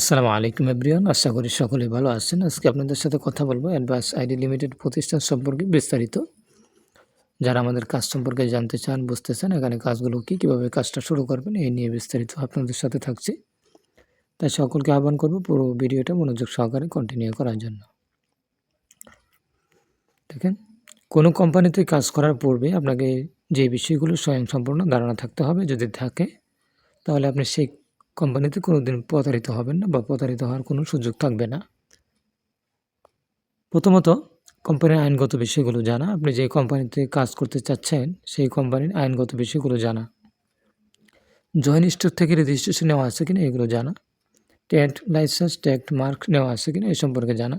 আসসালামু আলাইকুম এভরিওয়ান। আশা করি সকলেই ভালো আছেন। আজকে আপনাদের সাথে কথা বলবো অ্যাডভান্স আইডি লিমিটেড প্রতিষ্ঠান সম্পর্কে বিস্তারিত। যারা আমাদের কাজ সম্পর্কে জানতে চান, বুঝতে চান, এখানে কাজগুলো কী, কীভাবে কাজটা শুরু করবেন, এই নিয়ে বিস্তারিত আপনাদের সাথে থাকছি। তাই সকলকে আহ্বান করব পুরো ভিডিওটা মনোযোগ সহকারে কন্টিনিউ করার জন্য। দেখেন, কোনো কোম্পানিতে কাজ করার পূর্বে আপনাকে যে বিষয়গুলো স্বয়ংসম্পূর্ণ ধারণা থাকতে হবে। যদি থাকে তাহলে আপনি সেই কোম্পানিতে কোনোদিন প্রতারিত হবেন না বা প্রতারিত হওয়ার কোনো সুযোগ থাকবে না। প্রথমত, কোম্পানির আইনগত বিষয়গুলো জানা। আপনি যে কোম্পানিতে কাজ করতে চাচ্ছেন সেই কোম্পানির আইনগত বিষয়গুলো জানা। জয়েন্ট স্টক থেকে রেজিস্ট্রেশন নেওয়া আছে কিনা এগুলো জানা। ট্রেড লাইসেন্স, ট্রেড মার্ক নেওয়া আছে কিনা এই সম্পর্কে জানা।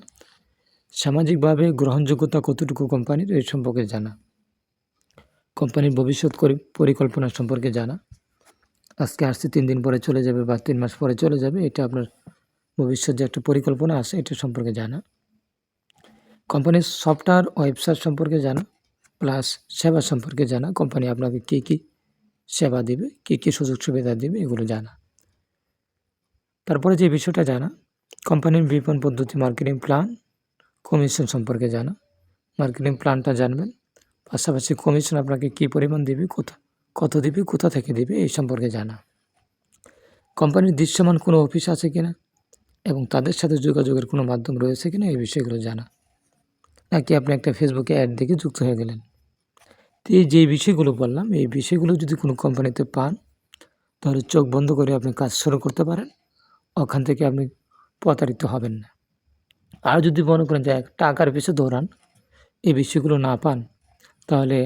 সামাজিকভাবে গ্রহণযোগ্যতা কতটুকু কোম্পানির এই সম্পর্কে জানা। কোম্পানির ভবিষ্যৎ পরিকল্পনা সম্পর্কে জানা। আজকে আসছে 3 দিন পরে চলে যাবে বা 3 মাস পরে চলে যাবে, এটা আপনার ভবিষ্যৎ যে একটা পরিকল্পনা আছে এটা সম্পর্কে জানা। কোম্পানির সফটওয়্যার ওয়েবসাইট সম্পর্কে জানা, প্লাস সেবা সম্পর্কে জানা। কোম্পানি আপনাকে কী কী সেবা দিবে, কী কী সুযোগ সুবিধা দিবে এগুলো জানা। তারপরে যে বিষয়টা জানা, কোম্পানির বিপণন পদ্ধতি, মার্কেটিং প্ল্যান, কমিশন সম্পর্কে জানা। মার্কেটিং প্ল্যানটা জানবেন, পাশাপাশি কমিশন আপনাকে কী পরিমাণ দিবে, কত দিবে, কোথা থেকে দিবে এই সম্পর্কে জানা। কোম্পানির দৃশ্যমান কোনো অফিস আছে কিনা এবং তাদের সাথে যোগাযোগের কোনো মাধ্যম রয়েছে কিনা এই বিষয়গুলো জানা। নাকি আপনি একটা ফেসবুকে অ্যাড দেখে যুক্ত হয়ে গেলেন। তো এই যে বিষয়গুলো বললাম, এই বিষয়গুলো যদি কোনো কোম্পানিতে পান তাহলে চোখ বন্ধ করে আপনি কাজ শুরু করতে পারেন। ওখান থেকে আপনি প্রতারিত হবেন না। আর যদি মনে করেন যে টাকার পিছু দৌড়ান, এই বিষয়গুলো না পান, তাহলে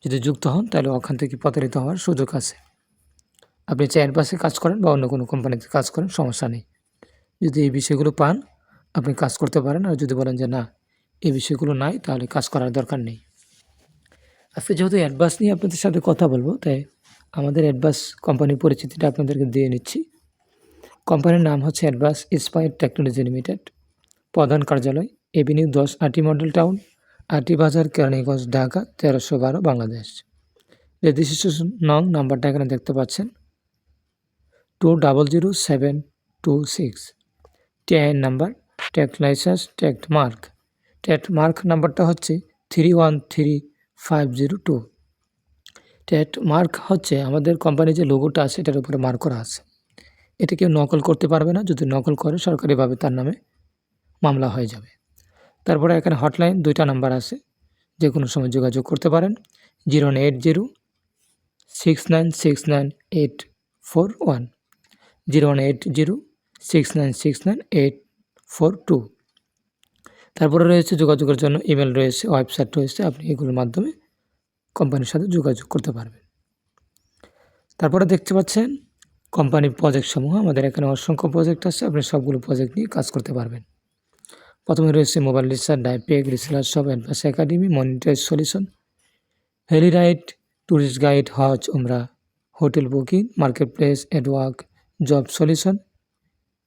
যদি যুক্ত হন তাহলে ওখান থেকে প্রতারিত হওয়ার সুযোগ আছে। আপনি চায়ের পাশে কাজ করেন বা অন্য কোনো কোম্পানিতে কাজ করেন, সমস্যা নেই। যদি এই বিষয়গুলো পান আপনি কাজ করতে পারেন। আর যদি বলেন যে না, এই বিষয়গুলো নাই, তাহলে কাজ করার দরকার নেই। আজকে যেহেতু অ্যাডভান্স নিয়ে আপনাদের সাথে কথা বলবো, তাই আমাদের অ্যাডভান্স কোম্পানির পরিচিতিটা আপনাদেরকে দিয়ে নিচ্ছি। কোম্পানির নাম হচ্ছে অ্যাডভান্স ইন্সপায়ার টেকনোলজি লিমিটেড। প্রধান কার্যালয় এভিনিউ 10, আটি মডেল টাউন, আটি বাজার, কেরানীগঞ্জ, ঢাকা 1312, বাংলাদেশ। রেজিস্ট্রেশন নং নাম্বারটা এখানে দেখতে পাচ্ছেন 200726। TIN number, tag licence, tag mark. Tag mark নাম্বারটা হচ্ছে 313502। ট্যাগ মার্ক হচ্ছে আমাদের কোম্পানির যে লোগোটা আছে এটার উপরে মার্ক করা আছে। এটা কেউ নকল করতে পারবে না। যদি নকল করে সরকারিভাবে তার নামে মামলা হয়ে যাবে। তারপরে এখানে হটলাইন 2টা নাম্বার আছে, যে কোনো সময় যোগাযোগ করতে পারেন। 08069698841, 01806969842। তারপরে রয়েছে যোগাযোগের জন্য ইমেল রয়েছে, ওয়েবসাইট রয়েছে। আপনি এগুলোর মাধ্যমে কোম্পানির সাথে যোগাযোগ করতে পারবেন। তারপরে দেখতে পাচ্ছেন কোম্পানির প্রজেক্টসমূহ। আমাদের এখানে অসংখ্য প্রজেক্ট আছে, আপনি সবগুলো প্রজেক্ট নিয়ে কাজ করতে পারবেন। প্রথমে রয়েছে mobile recharge, drive pack, reseller shop, advance academy, monetize solution, heli ride, tourist guide, হজ উমরা, hotel booking, market place, adwork, job solution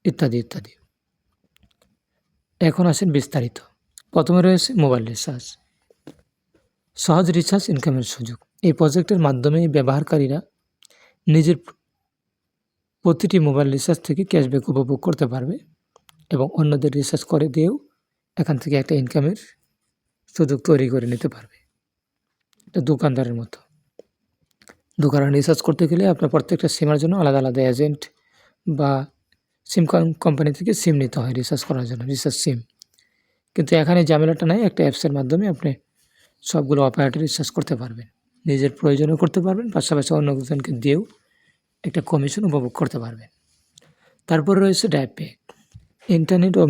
ইত্যাদি ইত্যাদি। এখন আসেন বিস্তারিত। প্রথমে রয়েছে মোবাইল রিচার্জ, সহজ রিচার্জ ইনকামের সুযোগ। এই প্রজেক্টের মাধ্যমে ব্যবহারকারীরা নিজের প্রতিটি মোবাইল রিচার্জ থেকে ক্যাশব্যাক উপভোগ করতে পারবে এবং অন্যদের রিচার্জ করে দিয়েও এখান থেকে একটা ইনকামের সুযোগ তৈরি করে নিতে পারবে। এটা দোকানদারের মতো। দোকানে রিচার্জ করতে গেলে আপনার প্রত্যেকটা সিমের জন্য আলাদা আলাদা এজেন্ট বা সিম কোম্পানি থেকে সিম নিতে হয় রিচার্জ করার জন্য, রিচার্জ সিম। কিন্তু এখানে ঝামেলাটা নাই, একটা অ্যাপসের মাধ্যমে আপনি সবগুলো অপারেটর রিচার্জ করতে পারবেন। নিজের প্রয়োজনও করতে পারবেন, পাশাপাশি অন্যজনকে দিয়েও একটা কমিশন উপভোগ করতে পারবেন। তারপর রয়েছে ডাইপ্যাক, ইন্টারনেট ও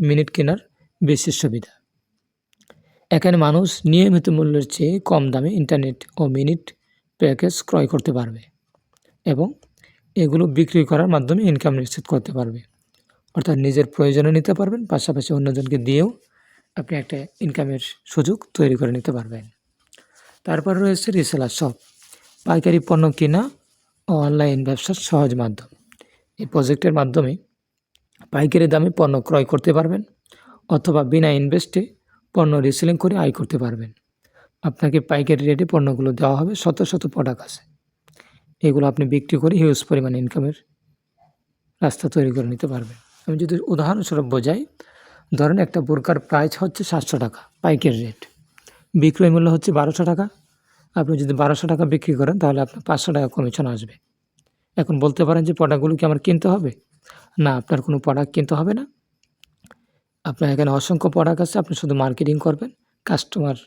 মিনিট কেনার বিশেষ সুবিধা। এখানে মানুষ নিয়মিত মূল্যের চেয়ে কম দামে ইন্টারনেট ও মিনিট প্যাকেজ ক্রয় করতে পারবে এবং এগুলো বিক্রি করার মাধ্যমে ইনকাম নিশ্চিত করতে পারবে। অর্থাৎ নিজের প্রয়োজনে নিতে পারবেন, পাশাপাশি অন্যজনকে দিয়েও আপনি একটা ইনকামের সুযোগ তৈরি করে নিতে পারবেন। তারপর রয়েছে রিসেলার শপ, পাইকারি পণ্য কেনা ও অনলাইন ব্যবসার সহজ মাধ্যম। এই প্রজেক্টের মাধ্যমে পাইকারি দামে পণ্য ক্রয় করতে পারবেন অথবা বিনা ইনভেস্টে পণ্য রিসেলিং করে আয় করতে পারবেন। আপনাকে পাইকারি রেটে পণ্যগুলো দেওয়া হবে, শত শত প্রোডাক্ট আছে, এগুলো আপনি বিক্রি করে হিউজ পরিমাণ ইনকামের রাস্তা তৈরি করে নিতে পারবেন। আমি যদি উদাহরণস্বরূপ বোঝাই, ধরেন একটা বোরকার প্রাইস হচ্ছে 700 টাকা পাইকারি রেট, বিক্রয় মূল্য হচ্ছে 1200 টাকা। আপনি যদি 1200 টাকা বিক্রি করেন তাহলে আপনার 500 টাকা কমিশন আসবে। এখন বলতে পারেন যে প্রোডাক্টগুলো কি আমার কিনতে হবে? না, আপনার কোনো প্রোডাক্ট কিনতে হবে না। আপনার এখানে অসংখ্য প্রোডাক্ট আছে, আপনি শুধু মার্কেটিং করবেন, কাস্টমার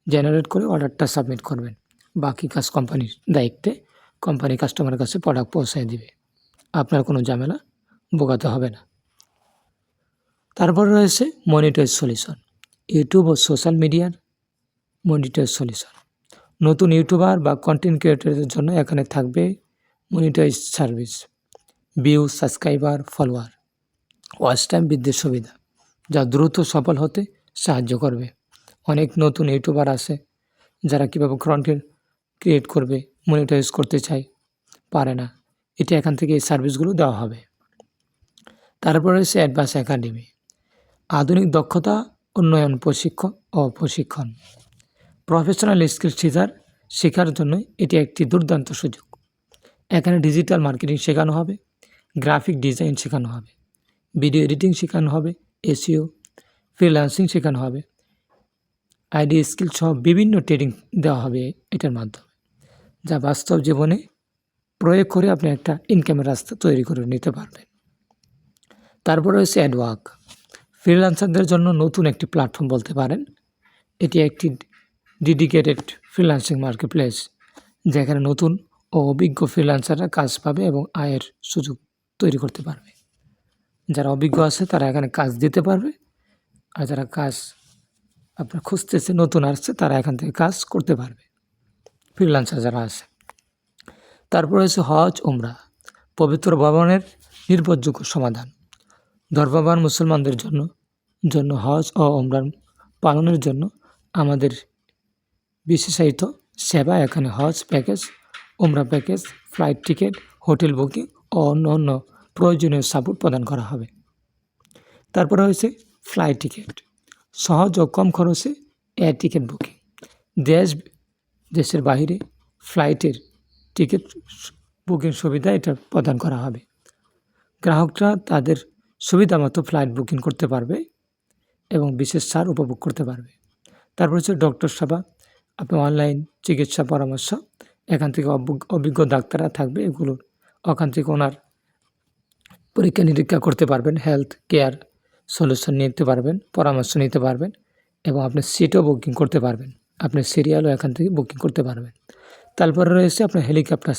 জেনারেট করে অর্ডারটা সাবমিট করবেন। বাকি কাজ কোম্পানির দায়িত্বে, কোম্পানি কাস্টমারের কাছে প্রোডাক্ট পৌঁছায় দিবে। আপনার কোনো ঝামেলা ভোগাতে হবে না। তারপর রয়েছে মনিটাইজ সলিউশন, ইউটিউব ও সোশ্যাল মিডিয়ার মনিটাইজ সলিউশন। নতুন ইউটিউবার বা কন্টেন্ট ক্রিয়েটরদের জন্য এখানে থাকবে monetize service, view, subscriber, follower, watch time বৃদ্ধির সুবিধা, যা দ্রুত সফল হতে সাহায্য করবে। অনেক নতুন ইউটিউবার আছে যারা কীভাবে কন্টেন্ট ক্রিয়েট করবে, মনিটাইজ করতে চায়, পারে না। এটা এখান থেকে এই সার্ভিসগুলো দেওয়া হবে। তারপরে রয়েছে অ্যাডভান্স একাডেমি, আধুনিক দক্ষতা উন্নয়ন প্রশিক্ষণ। প্রফেশনাল স্কিল শেখার জন্য এটি একটি দুর্দান্ত সুযোগ। এখানে ডিজিটাল মার্কেটিং শেখানো হবে, গ্রাফিক ডিজাইন শেখানো হবে, ভিডিও এডিটিং শেখানো হবে, এসইও, ফ্রিল্যান্সিং শেখানো হবে, আইডি স্কিল সহ বিভিন্ন ট্রেনিং দেওয়া হবে এটার মাধ্যমে, যা বাস্তব জীবনে প্রয়োগ করে আপনি একটা ইনকামের রাস্তা তৈরি করে নিতে পারবেন। তারপরে রয়েছে অ্যাডওয়ার্ক, ফ্রিল্যান্সারদের জন্য নতুন একটি প্ল্যাটফর্ম বলতে পারেন। এটি একটি ডেডিকেটেড ফ্রিল্যান্সিং মার্কেটপ্লেস, যেখানে নতুন ও অভিজ্ঞ ফ্রিল্যান্সাররা কাজ পাবে এবং আয়ের সুযোগ তৈরি করতে পারবে। যারা অভিজ্ঞ আছে তারা এখানে কাজ দিতে পারবে, আর যারা কাজ আপনার খুঁজতেছে, নতুন আসছে, তারা এখান থেকে কাজ করতে পারবে, ফ্রিল্যান্সার যারা আছে। তারপর হচ্ছে হজ উমরা, পবিত্র ভ্রমণের নির্ভরযোগ্য সমাধান। ধর্মবান মুসলমানদের জন্য হজ ও উমরার পালনের জন্য আমাদের বিশেষায়িত সেবা, এখানে হজ প্যাকেজ, উমরা package, flight ticket, hotel booking ও অন্য প্রয়োজনীয় সাপোর্ট প্রদান করা হবে। তারপরে হয়েছে ফ্লাইট টিকিট, সহজ ও কম খরচে এয়ার টিকিট বুকিং, দেশের বাইরে ফ্লাইটের টিকিট বুকিং সুবিধা এটা প্রদান করা হবে। গ্রাহকরা তাদের সুবিধা মতো ফ্লাইট বুকিং করতে পারবে এবং বিশেষ ছাড় উপভোগ করতে পারবে। তারপর হচ্ছে ডক্টর সেবা, আপনি অনলাইন চিকিৎসা পরামর্শ, এখান থেকে অভিজ্ঞ ডাক্তাররা থাকবে, এগুলোর ওখান থেকে ওনার পরীক্ষা নিরীক্ষা করতে পারবেন, হেলথ কেয়ার সলিউশন নিতে পারবেন, পরামর্শ নিতে পারবেন এবং আপনি সিটও বুকিং করতে পারবেন, আপনি সিরিয়ালও এখান থেকে বুকিং করতে পারবেন। তারপরে রয়েছে আপনার হেলিকপ্টার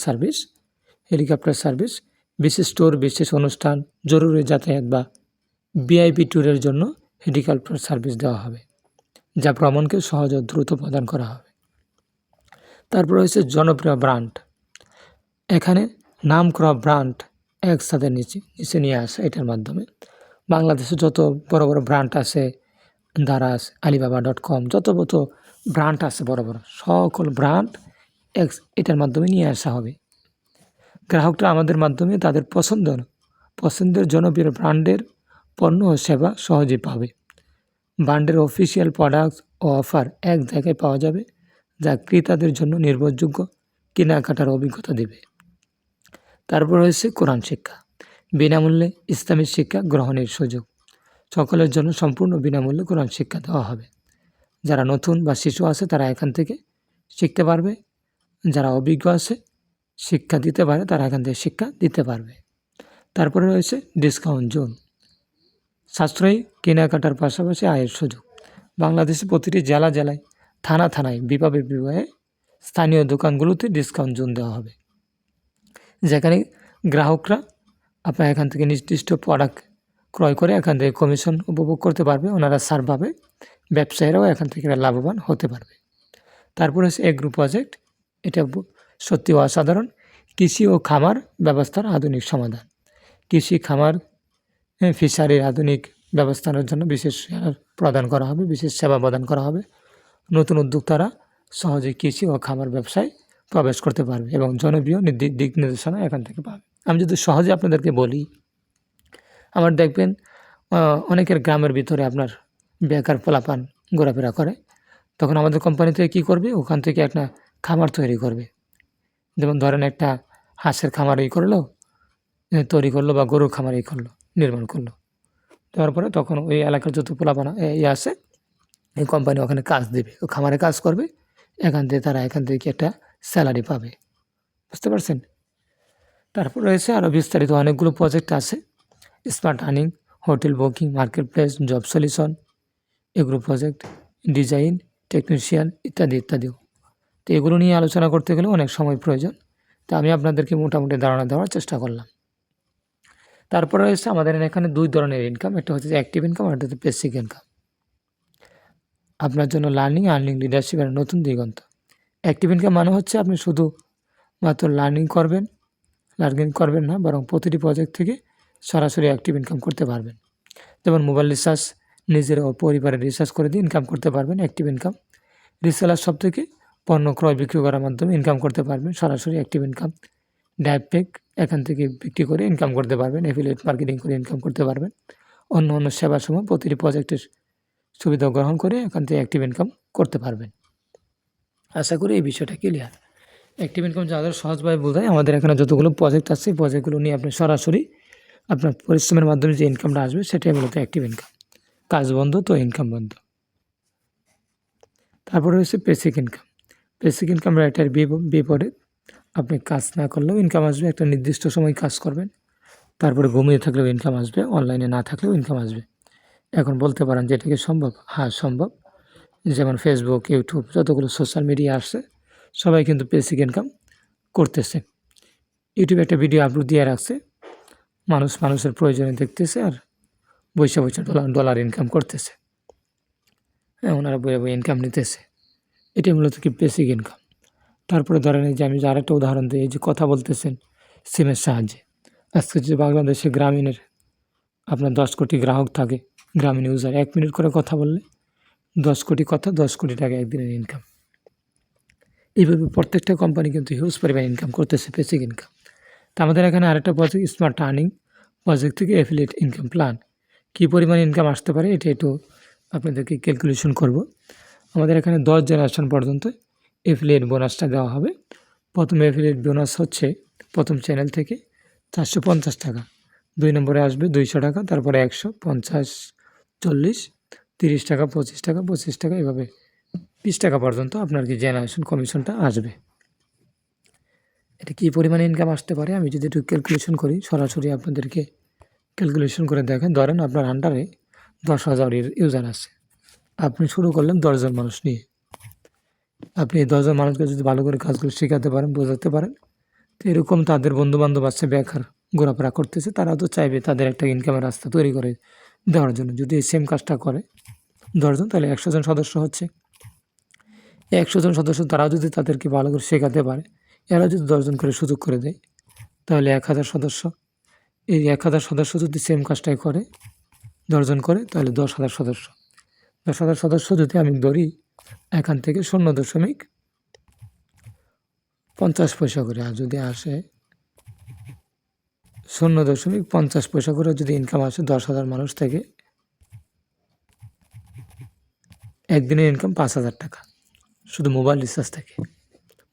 সার্ভিস, বিশেষ ট্যুর, বিশেষ অনুষ্ঠান, জরুরি যাতায়াত বা ভিআইপি ট্যুরের জন্য হেলিকপ্টার সার্ভিস দেওয়া হবে, যা ভ্রমণকে সহজ ও দ্রুত প্রদান করা হবে। তারপর রয়েছে জনপ্রিয় ব্র্যান্ড, এখানে নামকরা ব্র্যান্ড একসাথে নিচে নিয়ে আসে। এটার মাধ্যমে বাংলাদেশে যত বড় বড় ব্র্যান্ড আছে, দারাজ, alibaba.com, যত ব্র্যান্ড আছে বড় বড় সকল ব্র্যান্ড এটার মাধ্যমে নিয়ে আসা হবে। গ্রাহকরা আমাদের মাধ্যমে তাদের পছন্দের জনপ্রিয় ব্র্যান্ডের পণ্য ও সেবা সহজেই পাবে। ব্র্যান্ডের অফিসিয়াল প্রোডাক্ট ও অফার এক জায়গায় পাওয়া যাবে, যা ক্রেতাদের জন্য নির্ভরযোগ্য কেনাকাটার অভিজ্ঞতা দেবে। তারপর রয়েছে কোরআন শিক্ষা, বিনামূল্যে ইসলামিক শিক্ষা গ্রহণের সুযোগ, সকলের জন্য সম্পূর্ণ বিনামূল্যে কোরআন শিক্ষা দেওয়া হবে। যারা নতুন বা শিশু আছে তারা এখান থেকে শিখতে পারবে, যারা অভিজ্ঞ আছে শিক্ষা দিতে পারে তারা এখান থেকে শিক্ষা দিতে পারবে। তারপরে রয়েছে ডিসকাউন্ট জোন, সাশ্রয়ী কেনাকাটার পাশাপাশি আয়ের সুযোগ। বাংলাদেশে প্রতিটি জেলায়, থানায়, বিভাগে স্থানীয় দোকানগুলোতে ডিসকাউন্ট জোন দেওয়া হবে, যেখানে গ্রাহকরা আপনার এখান থেকে নির্দিষ্ট প্রোডাক্ট ক্রয় করে এখান থেকে কমিশন উপভোগ করতে পারবে, ওনারা ছাড় পাবে, ব্যবসায়ীরাও এখান থেকে লাভবান হতে পারবে। তারপর হচ্ছে এগ্রো প্রজেক্ট, এটা সত্যি অসাধারণ, কৃষি ও খামার ব্যবস্থার আধুনিক সমাধান। কৃষি খামার ফিশারির আধুনিক ব্যবস্থার জন্য বিশেষ সেবা প্রদান করা হবে। নতুন উদ্যোক্তারা সহজে কৃষি ও খামার ব্যবসায় প্রবেশ করতে পারবে এবং জনপ্রিয় দিক নির্দেশনা এখান থেকে পাবে। আমি যদি সহজে আপনাদেরকে বলি, আমার দেখবেন অনেকের গ্রামের ভিতরে আপনার বেকার পোলাপান ঘোরাফেরা করে, তখন আমাদের কোম্পানি থেকে কী করবে, ওখান থেকে একটা খামার তৈরি করবে। যেমন ধরেন একটা হাঁসের খামার তৈরি করলো বা গরুর খামার নির্মাণ করলো, দেওয়ার পরে তখন ওই এলাকার যত পোলাপানা আসে এই কোম্পানি ওখানে কাজ দেবে, ও খামারে কাজ করবে, তারা এখান থেকে একটা স্যালারি পাবে। বুঝতে পারছেন? তারপর রয়েছে আরও বিস্তারিত অনেকগুলো প্রজেক্ট আছে, smart earning, hotel booking, market place, job solution, এগুলো প্রজেক্ট, ডিজাইন, টেকনিশিয়ান ইত্যাদি ইত্যাদিও। তো এগুলো নিয়ে আলোচনা করতে গেলে অনেক সময় প্রয়োজন, তো আমি আপনাদেরকে মোটামুটি ধারণা দেওয়ার চেষ্টা করলাম। তারপরে রয়েছে আমাদের এখানে 2 ধরনের ইনকাম, একটা হচ্ছে অ্যাক্টিভ ইনকাম আর একটা হচ্ছে বেসিক ইনকাম। আপনার জন্য আর্নিং, লিডারশিপ আর নতুন দিগন্ত। অ্যাক্টিভ ইনকাম মানে হচ্ছে আপনি শুধু মাত্র লার্নিং করবেন না, বরং প্রতিটি প্রজেক্ট থেকে সরাসরি অ্যাক্টিভ ইনকাম করতে পারবেন। যেমন মোবাইল রিচার্জ, নিজের ও পরিবারের রিচার্জ করে দিয়ে ইনকাম করতে পারবেন, অ্যাক্টিভ ইনকাম। রিসেলার শপ থেকে পণ্য ক্রয় বিক্রি করার মাধ্যমে ইনকাম করতে পারবেন, সরাসরি অ্যাক্টিভ ইনকাম। ডাইরেক্ট এখান থেকে বিক্রি করে ইনকাম করতে পারবেন, অ্যাফিলিয়েট মার্কেটিং করে ইনকাম করতে পারবেন। অন্য সেবাসমূহ প্রতিটি প্রজেক্টের সুবিধা গ্রহণ করে এখান থেকে অ্যাক্টিভ ইনকাম করতে পারবেন। আশা করি এই বিষয়টা ক্লিয়ার। অ্যাক্টিভ ইনকাম যাদের সহজভাবে বোঝায়, আমাদের এখানে যতগুলো প্রজেক্ট আছে প্রজেক্টগুলো নিয়ে আপনি সরাসরি আপনার পরিশ্রমের মাধ্যমে যে ইনকামটা আসবে সেটাই মূলত অ্যাক্টিভ ইনকাম। কাজ বন্ধ তো ইনকাম বন্ধ। তারপরে হচ্ছে বেসিক ইনকাম। বেসিক ইনকাম এটার বিপরীত। আপনি কাজ না করলেও ইনকাম আসবে, একটা নির্দিষ্ট সময় কাজ করবেন, তারপরে ঘুমিয়ে থাকলেও ইনকাম আসবে, অনলাইনে না থাকলেও ইনকাম আসবে। এখন বলতে পারেন যে এটা কি সম্ভব? হ্যাঁ সম্ভব। যেমন ফেসবুক, ইউটিউব যতগুলো সোশ্যাল মিডিয়া আসছে সবাই কিন্তু বেসিক ইনকাম করতেছে। ইউটিউবে একটা ভিডিও আপলোড দিয়ে রাখছে, মানুষের প্রয়োজনে দেখতেছে আর বৈশা ডলার ইনকাম করতেছে। হ্যাঁ, ওনারা বইয়ে ইনকাম নিতেছে। এটাই মূলত কি বেসিক ইনকাম। তারপরে ধরেন এই যে আমি যে আরেকটা উদাহরণ দিই, এই যে কথা বলতেছেন সিমের সাহায্যে। আজকে যদি বাংলাদেশে গ্রামীণের আপনার 10 কোটি গ্রাহক থাকে, গ্রামীণ ইউজার 1 মিনিট করে কথা বললে 10 কোটি কথা, 10 কোটি টাকা একদিনের ইনকাম। এইভাবে প্রত্যেকটা কোম্পানি কিন্তু হিউজ পরিমাণ ইনকাম করতেছে, বেসিক ইনকাম। তো আমাদের এখানে আরেকটা প্রজেক্ট স্মার্ট আর্নিং প্রজেক্ট থেকে অ্যাফিলিয়েট ইনকাম প্ল্যান। কী পরিমাণ ইনকাম আসতে পারে এটা একটু আপনাদেরকে ক্যালকুলেশন করব। আমাদের এখানে 10 জেনারেশন পর্যন্ত অ্যাফিলিয়েট বোনাসটা দেওয়া হবে। প্রথম অ্যাফিলিয়েট বোনাস হচ্ছে প্রথম চ্যানেল থেকে 450 টাকা, 2 নম্বরে আসবে 200 টাকা, তারপরে 100, 50, 40, 30 টাকা, 25 টাকা, 25 টাকা, এভাবে 20 টাকা পর্যন্ত আপনার কি জেনারেশন কমিশনটা আসবে। এটা কী পরিমাণে ইনকাম আসতে পারে আমি যদি একটু ক্যালকুলেশন করি, সরাসরি আপনাদেরকে ক্যালকুলেশন করে দেখেন। ধরেন আপনার আন্ডারে 10,000 ইউজার আছে, আপনি শুরু করলেন 10 জন মানুষ নিয়ে। আপনি এই 10 জন মানুষকে যদি ভালো করে কাজগুলো শেখাতে পারেন, বোঝাতে পারেন, তো এরকম তাদের বন্ধুবান্ধব আছে বেকার ঘোরাফেরা করতেছে, তারাও তো চাইবে তাদের একটা ইনকামের রাস্তা তৈরি করে দেওয়ার জন্য। যদি এই সেম কাজটা করে 10 জন, তাহলে 100 জন সদস্য হচ্ছে। 100 জন সদস্য তারাও যদি তাদেরকে ভালো করে শেখাতে পারে, এরা যদি 10 জন করে সুযোগ করে দেয়, তাহলে 1000 সদস্য। এই 1000 সদস্য যদি সেম কাজটাই করে 10 জন করে, তাহলে 10,000 সদস্য। 10,000 সদস্য যদি আমি ধরি, এখান থেকে 0.50 পয়সা করে, আর যদি আসে 0.50 পয়সা করে যদি ইনকাম আসে 10,000 মানুষ থেকে, একদিনের ইনকাম 5,000 টাকা শুধু মোবাইল রিচার্জ থেকে।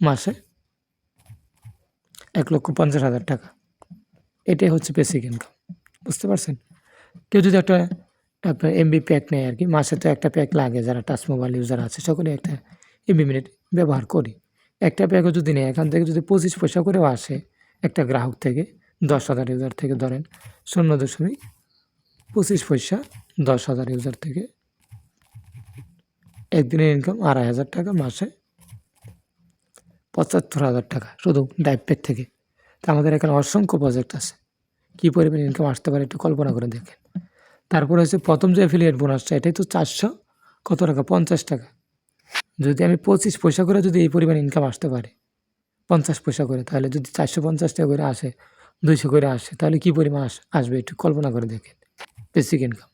মাসে 1,50,000 টাকা। এটাই হচ্ছে বেসিক ইনকাম। বুঝতে পারছেন? কেউ যদি একটা আপনার এমবি প্যাক নেয় আর কি, মাসে তো একটা প্যাক লাগে, যারা টাচ মোবাইল ইউজার আছে সকলে একটা এমবি মিনিট ব্যবহার করি। একটা প্যাকও যদি নেয়, এখান থেকে যদি 25 পয়সা করেও আসে একটা গ্রাহক থেকে, 10,000 ইউজার থেকে ধরেন 0.25 পয়সা, 10,000 ইউজার থেকে একদিনের ইনকাম 2,500 টাকা, মাসে 75,000 টাকা শুধু ডাইরেক্ট প্যাক থেকে। তো আমাদের এখানে অসংখ্য প্রজেক্ট আছে, কী পরিমাণ ইনকাম আসতে পারে একটু কল্পনা করে দেখেন। তারপরে হচ্ছে প্রথম যে অ্যাফিলিয়েট বোনাসটা, এটাই তো 400 কত টাকা, 50 টাকা। যদি আমি 25 পয়সা করে যদি এই পরিমাণ ইনকাম আসতে পারে 50 পয়সা করে, তাহলে যদি 450 টাকা করে আসে, 200 করে আসে, তাহলে কী পরিমাণ আসবে একটু কল্পনা করে দেখেন, বেসিক ইনকাম।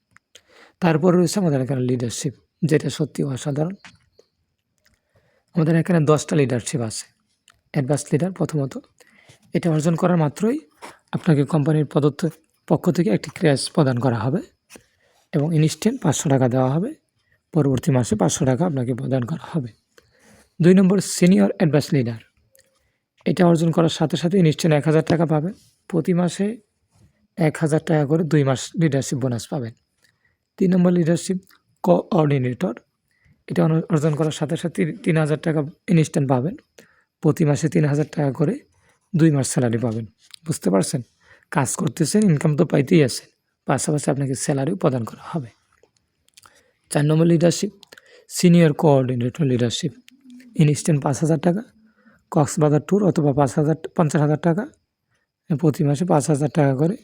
তারপর রয়েছে আমাদের এখানে লিডারশিপ, যেটা সত্যি অসাধারণ। আমাদের এখানে 10টা লিডারশিপ আছে। অ্যাডভান্স লিডার প্রথমত, এটা অর্জন করার মাত্রই আপনাকে কোম্পানির পক্ষ থেকে একটি ক্র্যাশ প্রদান করা হবে এবং ইনস্ট্যান্ট 500 টাকা দেওয়া হবে। পরবর্তী মাসে 500 টাকা আপনাকে প্রদান করা হবে। 2 নম্বর সিনিয়র অ্যাডভান্স লিডার, এটা অর্জন করার সাথে সাথে ইনস্ট্যান্ট 1,000 টাকা পাবেন। প্রতি মাসে 1,000 টাকা করে 2 মাস লিডারশিপ বোনাস পাবেন। 3 নম্বর লিডারশিপ কোঅর্ডিনেটর। এটা অর্জন করার সাথে সাথে 3,000 টাকা ইনস্ট্যান্ট পাবেন। প্রতি মাসে 3,000 টাকা করে 2 মাস স্যালারি পাবেন। বুঝতে পারছেন? কাজ করতেছেন, ইনকাম তো পাইতেই আছেন, পাশাপাশি আপনাকে স্যালারিও প্রদান করা হবে। 4 number leadership senior coordinator leadership. Instant 5,000 টাকা, কক্সবাজার ট্যুর অথবা 50,000 টাকা, প্রতি মাসে 5,000 টাকা করে,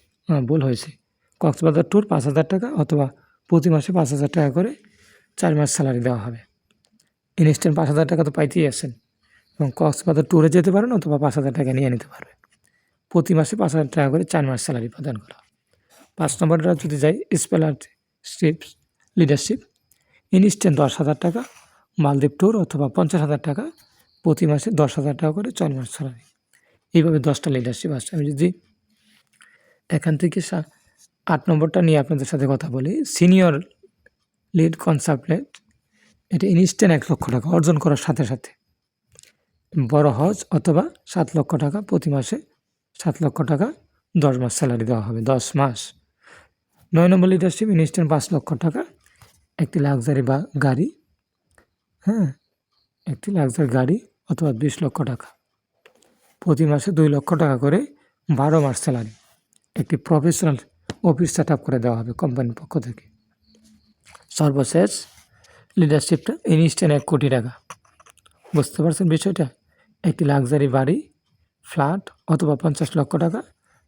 ভুল হয়েছে, কক্সবাজার ট্যুর 5,000 টাকা অথবা প্রতি মাসে 5,000 টাকা করে 4 মাস স্যালারি দেওয়া হবে। ইনস্ট্যান্ট 5,000 টাকা তো পাইতেই আছেন এবং কক্সবাজার ট্যুরে যেতে পারেন অথবা 5,000 টাকা নিয়ে নিতে পারবেন। প্রতি মাসে 5,000 টাকা করে 4 মাস স্যালারি প্রদান করা। 5 নম্বরটা যদি যাই স্কলারশিপ লিডারশিপ। ইনস্ট্যান্ট 10,000 টাকা, মালদ্বীপ ট্যুর অথবা 50,000 টাকা, প্রতি মাসে 10,000 টাকা করে 4 মাস স্যালারি। এইভাবে 10টা লিডারশিপ আছে। আমি যদি এখান থেকে 8 নম্বরটা নিয়ে আপনাদের সাথে কথা বলি, সিনিয়র লিড কনসালটেন্ট। এটা ইনস্ট্যান্ট 1 লক্ষ টাকা অর্জন করার সাথে সাথে বড় হজ অথবা 7 লক্ষ টাকা, প্রতি মাসে 7 লক্ষ টাকা 10 মাস স্যালারি দেওয়া হবে, 10 মাস। 9 নম্বর লিডারশিপ ইনস্ট্যান্ট 5 লক্ষ টাকা, একটি লাক্সারি গাড়ি, একটি লাক্সারি গাড়ি অথবা 20 লক্ষ টাকা, প্রতি মাসে 2 লক্ষ টাকা করে 12 মাস স্যালারি। একটি প্রফেশনাল অফিস সেট আপ করে দেওয়া হবে কোম্পানির পক্ষ থেকে। সর্বশেষ লিডারশিপটা ইনস্ট্যান্ট 1 কোটি টাকা। বুঝতে পারছেন বিষয়টা? একটি লাক্সারি বাড়ি, ফ্ল্যাট অথবা 50 লক্ষ টাকা,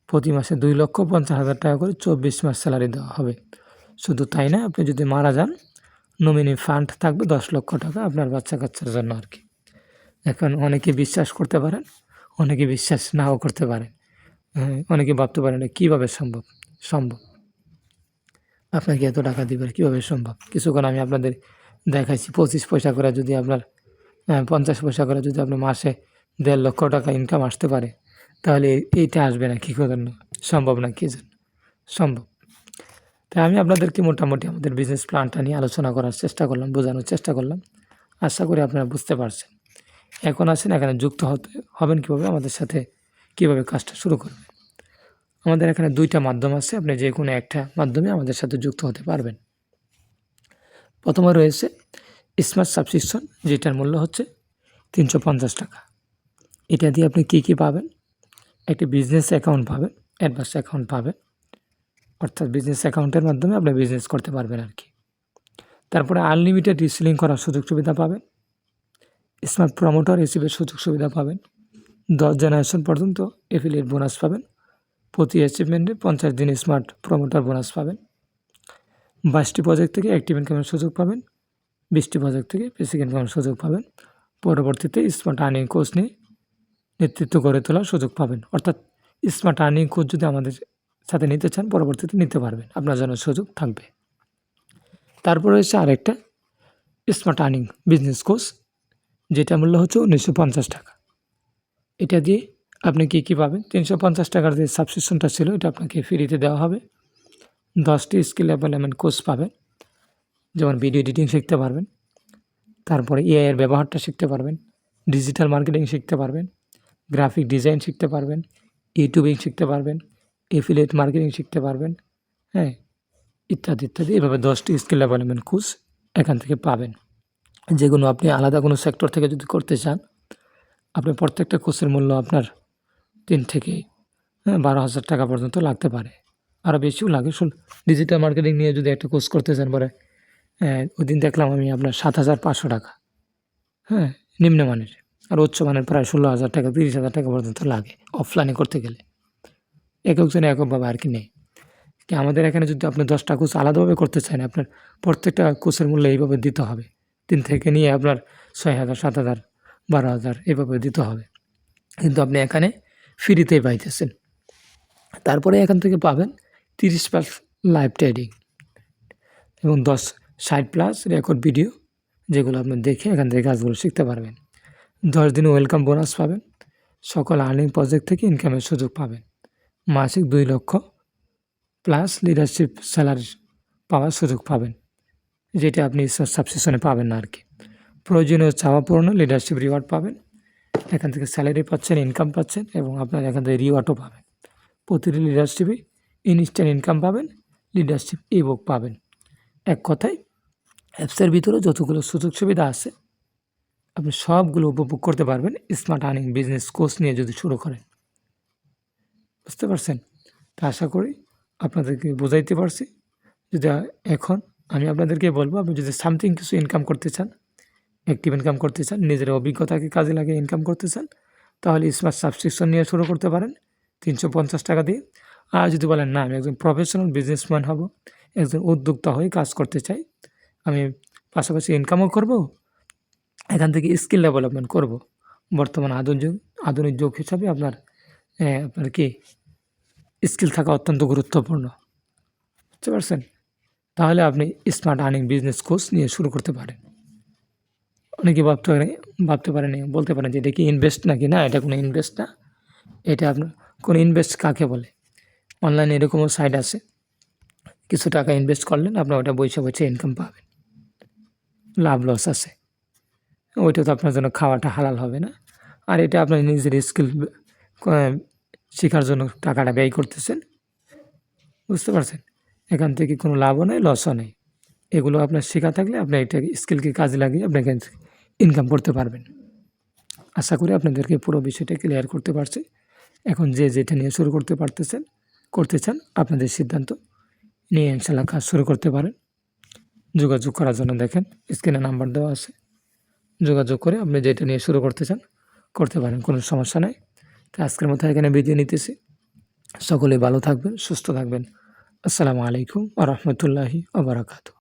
প্রতি মাসে 2,50,000 টাকা করে 24 মাস স্যালারি দেওয়া হবে। শুধু তাই না, আপনি যদি মারা যান নমিনি ফান্ড থাকবে 10 লক্ষ টাকা আপনার বাচ্চা কাচ্চার জন্য আর কি। এখন অনেকে বিশ্বাস করতে পারেন, অনেকে বিশ্বাস নাও করতে পারেন। অনেকে ভাবতে পারেন কীভাবে সম্ভব। আপনাকে এত টাকা দিবে কীভাবে সম্ভব? কিছুক্ষণ আমি আপনাদের দেখাইছি 25 পয়সা করে যদি আপনার 50 পয়সা করে যদি আপনার মাসে 1.5 লক্ষ টাকা ইনকাম আসতে পারে, তাহলে এইটা আসবে না কী জন্য? সম্ভব না কী জন্য? সম্ভব। তাই আমি আপনাদেরকে মোটামুটি আমাদের বিজনেস প্ল্যানটা নিয়ে আলোচনা করার চেষ্টা করলাম, বোঝানোর চেষ্টা করলাম। আশা করি আপনারা বুঝতে পারছেন। এখন আসেন এখানে যুক্ত হবেন কীভাবে, আমাদের সাথে কীভাবে কাজটা শুরু করবেন। আমাদের এখানে 2টা মাধ্যম আছে, আপনি যে কোনো একটা মাধ্যমে আমাদের সাথে যুক্ত হতে পারবেন। প্রথমে রয়েছে স্মার্ট সাবস্ক্রিপশন, যেটার মূল্য হচ্ছে 350 টাকা। এটা দিয়ে আপনি কী পাবেন? একটি বিজনেস অ্যাকাউন্ট পাবেন, অ্যাডভান্স অ্যাকাউন্ট পাবেন, অর্থাৎ বিজনেস অ্যাকাউন্টের মাধ্যমে আপনি বিজনেস করতে পারবেন আর কি। তারপরে আনলিমিটেড রিসেলিং করার সুযোগ সুবিধা পাবেন, স্মার্ট প্রমোটার হিসেবে সুযোগ সুবিধা পাবেন, 10 জেনারেশন পর্যন্ত অ্যাফিলিয়েট বোনাস পাবেন, প্রতি অ্যাচিভমেন্টে 50 দিন স্মার্ট প্রমোটার বোনাস পাবেন, 22টি প্রজেক্ট থেকে অ্যাক্টিভ ইনকামের সুযোগ পাবেন, 20টি প্রজেক্ট থেকে বেসিক ইনকামের সুযোগ পাবেন। পরবর্তীতে স্মার্ট আর্নিং কোর্স নিয়ে নেতৃত্ব গড়ে তোলার সুযোগ পাবেন। অর্থাৎ স্মার্ট আর্নিং কোর্স যদি আমাদের সাথে নিতে চান, পরবর্তীতে নিতে পারবেন, আপনার জন্য সুযোগ থাকবে। তারপরে রয়েছে আরেকটা স্মার্ট আর্নিং বিজনেস কোর্স, যেটা মূল্য হচ্ছে 1950 টাকা। এটা দিয়ে আপনি কী পাবেন? 350 টাকার যে সাবস্ক্রিপশনটা ছিল, এটা আপনাকে ফ্রিতে দেওয়া হবে। 10টি স্কিল ডেভেলপমেন্ট কোর্স পাবেন, যেমন ভিডিও এডিটিং শিখতে পারবেন, তারপরে এআই এর ব্যবহারটা শিখতে পারবেন, ডিজিটাল মার্কেটিং শিখতে পারবেন, গ্রাফিক ডিজাইন শিখতে পারবেন, ইউটিউবিং শিখতে পারবেন, এফিলিয়েট মার্কেটিং শিখতে পারবেন, ইত্যাদি ইত্যাদি। এভাবে 10টি স্কিল ডেভেলপমেন্ট কোর্স এখান থেকে পাবেন, যেগুলো আপনি আলাদা কোনো সেক্টর থেকে যদি করতে চান, আপনার প্রত্যেকটা কোর্সের মূল্য আপনার 3 থেকে 12,000 টাকা পর্যন্ত লাগতে পারে, আরও বেশিও লাগে। ডিজিটাল মার্কেটিং নিয়ে যদি একটা কোর্স করতে চান, পরে ওই দিন দেখলাম আমি আপনার 7,500 টাকা, নিম্নমানের, আর উচ্চমানের প্রায় 16,000 টাকা 30,000 টাকা পর্যন্ত লাগে অফলাইনে করতে গেলে। একজনে এককভাবে আর কি নেই। আমাদের এখানে যদি আপনি 10টা কোর্স আলাদাভাবে করতে চান, আপনার প্রত্যেকটা কোর্সের মূল্য এইভাবে দিতে হবে, 3 থেকে নিয়ে আপনার 6,000 7,000 12,000 এভাবে দিতে হবে, কিন্তু আপনি এখানে ফ্রিতেই পাইতেছেন। তারপরে এখান থেকে পাবেন 30+ লাইভ ট্রেডিং এবং 60+ রেকর্ড ভিডিও, যেগুলো আপনি দেখে এখান থেকে কাজগুলো শিখতে পারবেন। 10 দিনে ওয়েলকাম বোনাস পাবেন, সকল আর্নিং প্রজেক্ট থেকে ইনকামের সুযোগ পাবেন, মাসিক 2 লক্ষ প্লাস লিডারশিপ স্যালারি পাওয়ার সুযোগ পাবেন, যেটা আপনি সাবস্ক্রিপশনে পাবেন না আর কি। প্রয়োজনীয় চাওয়া পূরণে লিডারশিপ রিওয়ার্ড পাবেন, এখান থেকে স্যালারি পাচ্ছেন, ইনকাম পাচ্ছেন এবং আপনার এখান থেকে রিওয়ার্ডও পাবেন। প্রতিটি লিডারশিপে ইনস্ট্যান্ট ইনকাম পাবেন, লিডারশিপ ইবুক পাবেন। এক কথায় অ্যাপসের ভিতরে যতগুলো সুযোগ সুবিধা আছে আপনি সবগুলো উপভোগ করতে পারবেন স্মার্ট আর্নিং বিজনেস কোর্স নিয়ে যদি শুরু করেন। বুঝতে পারছেন? তো আশা করি আপনাদেরকে বোঝাইতে পারছি। যদি এখন আমি আপনাদেরকে বলব, আপনি যদি সামথিং কিছু ইনকাম করতে চান, অ্যাক্টিভ ইনকাম করতে চান, নিজের অভিজ্ঞতাকে কাজে লাগিয়ে ইনকাম করতে চান, তাহলে স্মার্ট সাবস্ক্রিপশন নিয়ে শুরু করতে পারেন ৩৫০ টাকা দিয়ে। আর যদি বলেন না আমি একজন প্রফেশনাল বিজনেসম্যান হব, একজন উদ্যোক্তা হয়ে কাজ করতে চাই, আমি পাশাপাশি ইনকামও করব, এখান থেকে স্কিল ডেভেলপমেন্ট করব, বর্তমান আধুনিক যুগ হিসাবে আপনার কি স্কিল থাকা অত্যন্ত গুরুত্বপূর্ণ। বুঝতে পারছেন? তাহলে আপনি স্মার্ট আর্নিং বিজনেস কোর্স নিয়ে শুরু করতে পারেন। অনেকে ভাবতে পারেন, বলতে পারেন যে এটা কি ইনভেস্ট নাকি? না, এটা কোনো ইনভেস্ট না। এটা আপনার কোনো ইনভেস্ট কাকে বলে? অনলাইনে এরকমও সাইট আছে, কিছু টাকা ইনভেস্ট করলেন, আপনার ওটা বসে ইনকাম পাবেন, লাভ লস আছে। ওইটা তো আপনার জন্য খাওয়াটা হালাল হবে না। আর এটা আপনার নিজের স্কিল শেখার জন্য টাকাটা ব্যয় করতেছেন। বুঝতে পারছেন? এখান থেকে কোনো লাভও নেই, লসও নেই। এগুলো আপনার শেখা থাকলে আপনি এটা স্কিলকে কাজে লাগিয়ে আপনি এখান থেকে ইনকাম করতে পারবেন। আশা করি আপনাদেরকে পুরো বিষয়টা ক্লিয়ার করতে পারছি। এখন যে যেটা নিয়ে শুরু করতে চান আপনাদের সিদ্ধান্ত নিয়ে ইনশাআল্লাহ কাজ শুরু করতে পারেন। যোগাযোগ করার জন্য দেখেন স্ক্রিনে নাম্বার দেওয়া আছে, যোগাযোগ করে আপনি যেটা নিয়ে শুরু করতে চান করতে পারেন, কোনো সমস্যা নাই। তো আজকের মতো এখানে বিদায় নিতেছি। সকলে ভালো থাকবেন, সুস্থ থাকবেন। আসসালামু আলাইকুম ওয়া রাহমাতুল্লাহি ওয়া বারাকাতুহু।